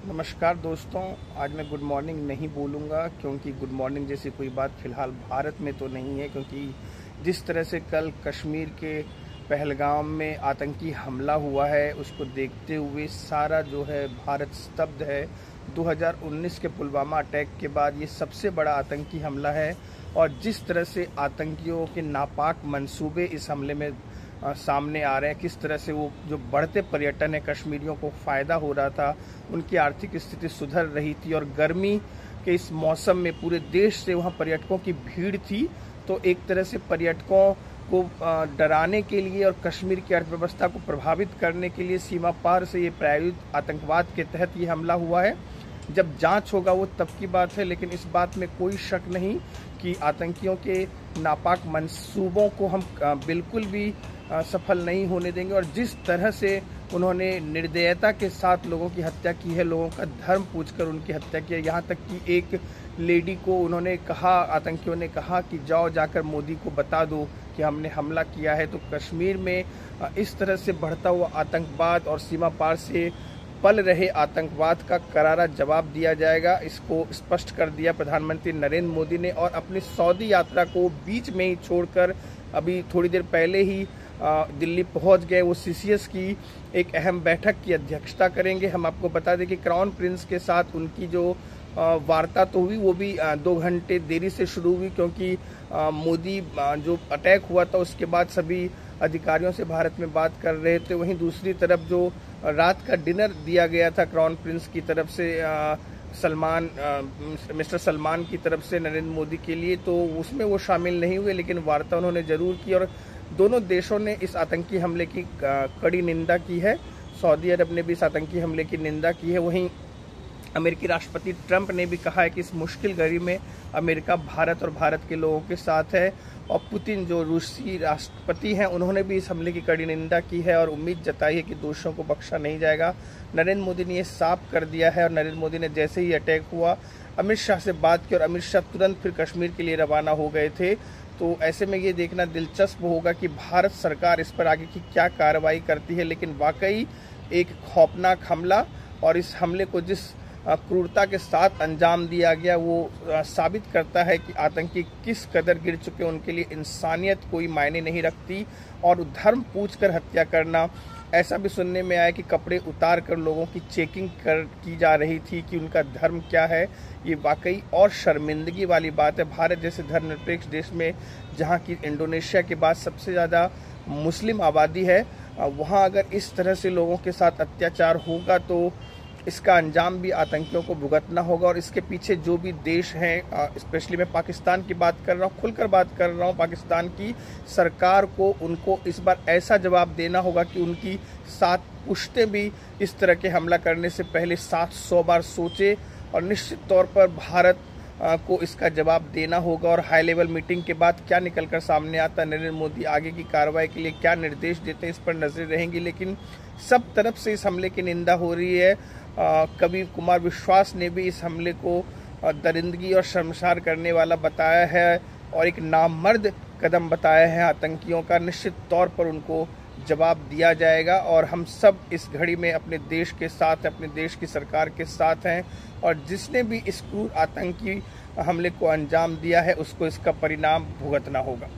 नमस्कार दोस्तों। आज मैं गुड मॉर्निंग नहीं बोलूँगा क्योंकि गुड मॉर्निंग जैसी कोई बात फ़िलहाल भारत में तो नहीं है, क्योंकि जिस तरह से कल कश्मीर के पहलगाम में आतंकी हमला हुआ है उसको देखते हुए सारा जो है भारत स्तब्ध है। 2019 के पुलवामा अटैक के बाद ये सबसे बड़ा आतंकी हमला है और जिस तरह से आतंकियों के नापाक मंसूबे इस हमले में सामने आ रहे हैं, किस तरह से वो जो बढ़ते पर्यटन है कश्मीरियों को फ़ायदा हो रहा था, उनकी आर्थिक स्थिति सुधर रही थी और गर्मी के इस मौसम में पूरे देश से वहाँ पर्यटकों की भीड़ थी। तो एक तरह से पर्यटकों को डराने के लिए और कश्मीर की अर्थव्यवस्था को प्रभावित करने के लिए सीमा पार से ये प्रायोजित आतंकवाद के तहत ये हमला हुआ है। जब जांच होगा वो तब की बात है, लेकिन इस बात में कोई शक नहीं कि आतंकियों के नापाक मंसूबों को हम बिल्कुल भी सफल नहीं होने देंगे। और जिस तरह से उन्होंने निर्दयता के साथ लोगों की हत्या की है, लोगों का धर्म पूछकर उनकी हत्या की है, यहाँ तक कि एक लेडी को उन्होंने कहा, आतंकियों ने कहा कि जाओ जाकर मोदी को बता दो कि हमने हमला किया है। तो कश्मीर में इस तरह से बढ़ता हुआ आतंकवाद और सीमा पार से पल रहे आतंकवाद का करारा जवाब दिया जाएगा, इसको स्पष्ट कर दिया प्रधानमंत्री नरेंद्र मोदी ने। और अपनी सऊदी यात्रा को बीच में ही छोड़कर अभी थोड़ी देर पहले ही दिल्ली पहुंच गए। वो सीसीएस की एक अहम बैठक की अध्यक्षता करेंगे। हम आपको बता दें कि क्राउन प्रिंस के साथ उनकी जो वार्ता तो हुई वो भी 2 घंटे देरी से शुरू हुई, क्योंकि मोदी जो अटैक हुआ था उसके बाद सभी अधिकारियों से भारत में बात कर रहे थे। वहीं दूसरी तरफ जो रात का डिनर दिया गया था क्राउन प्रिंस की तरफ से मिस्टर सलमान की तरफ से नरेंद्र मोदी के लिए, तो उसमें वो शामिल नहीं हुए, लेकिन वार्ता उन्होंने जरूर की। और दोनों देशों ने इस आतंकी हमले की कड़ी निंदा की है। सऊदी अरब ने भी इस आतंकी हमले की निंदा की है। वहीं अमेरिकी राष्ट्रपति ट्रंप ने भी कहा है कि इस मुश्किल घड़ी में अमेरिका भारत और भारत के लोगों के साथ है। और पुतिन जो रूसी राष्ट्रपति हैं उन्होंने भी इस हमले की कड़ी निंदा की है और उम्मीद जताई है कि दोषियों को बख्शा नहीं जाएगा। नरेंद्र मोदी ने ये साफ कर दिया है और नरेंद्र मोदी ने जैसे ही अटैक हुआ अमित शाह से बात की और अमित शाह तुरंत फिर कश्मीर के लिए रवाना हो गए थे। तो ऐसे में ये देखना दिलचस्प होगा कि भारत सरकार इस पर आगे की क्या कार्रवाई करती है। लेकिन वाकई एक खौफनाक हमला, और इस हमले को जिस क्रूरता के साथ अंजाम दिया गया वो साबित करता है कि आतंकी किस कदर गिर चुके, उनके लिए इंसानियत कोई मायने नहीं रखती। और धर्म पूछकर हत्या करना, ऐसा भी सुनने में आया कि कपड़े उतार कर लोगों की चेकिंग की जा रही थी कि उनका धर्म क्या है। ये वाकई और शर्मिंदगी वाली बात है। भारत जैसे धर्मनिरपेक्ष देश में, जहाँ की इंडोनेशिया के बाद सबसे ज़्यादा मुस्लिम आबादी है, वहाँ अगर इस तरह से लोगों के साथ अत्याचार होगा तो इसका अंजाम भी आतंकियों को भुगतना होगा। और इसके पीछे जो भी देश हैं, स्पेशली मैं पाकिस्तान की बात कर रहा हूँ, खुलकर बात कर रहा हूँ, पाकिस्तान की सरकार को उनको इस बार ऐसा जवाब देना होगा कि उनकी 7 पुश्तें भी इस तरह के हमला करने से पहले 700 बार सोचे। और निश्चित तौर पर भारत को इसका जवाब देना होगा। और हाई लेवल मीटिंग के बाद क्या निकलकर सामने आता, नरेंद्र मोदी आगे की कार्रवाई के लिए क्या निर्देश देते हैं, इस पर नजरें रहेंगी। लेकिन सब तरफ से इस हमले की निंदा हो रही है। कवि कुमार विश्वास ने भी इस हमले को दरिंदगी और शर्मसार करने वाला बताया है और एक नामर्द कदम बताया है आतंकियों का। निश्चित तौर पर उनको जवाब दिया जाएगा और हम सब इस घड़ी में अपने देश के साथ, अपने देश की सरकार के साथ हैं। और जिसने भी इस क्रूर आतंकी हमले को अंजाम दिया है उसको इसका परिणाम भुगतना होगा।